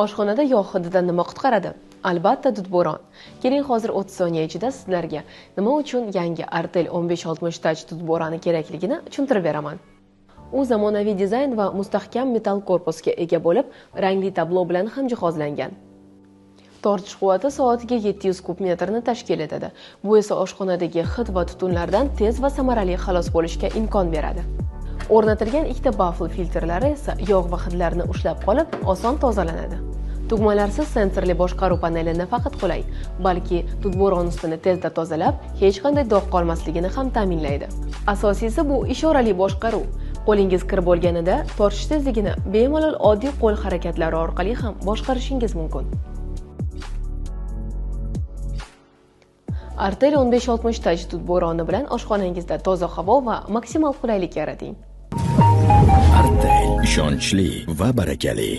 Oshxonada yog' hididan nima qutqaradi? Albatta dudbo'ron. Keling, hozir 30 soniya ichida sizlarga nima uchun yangi Artel 1560 Touch dudbo'roni kerakligini tushuntirib beraman. U zamonaviy dizayn va mustahkam metall korpusga ega bo'lib, rangli tablo bilan ham jihozlangan. Tortish quvvati soatiga 700 kub metrni tashkil etadi. Bu esa oshxonadagi hid va tutunlardan tez va samarali xalos bo'lishga imkon beradi. O'rnatilgan ikkita baffle filtrlari esa yog' va hidlarni ushlab qolib, oson tozalanadi. Tugmalarsiz sensorli boshqaruv paneli nafaqat qulay, balki dudbo'ron ustini tezda tozalab, hech qanday dog' qolmasligini ham ta'minlaydi. Asosiysi bu ishorali boshqaruv. Qo'lingiz kir bo'lganida tortish tezligini bemalol oddiy qo'l harakatlari orqali ham boshqarishingiz mumkin. Artel 1560 Touch dudbo'roni bilan oshxonangizda toza havo va maksimal qulaylik yarating. Artel ishonchli va barakali.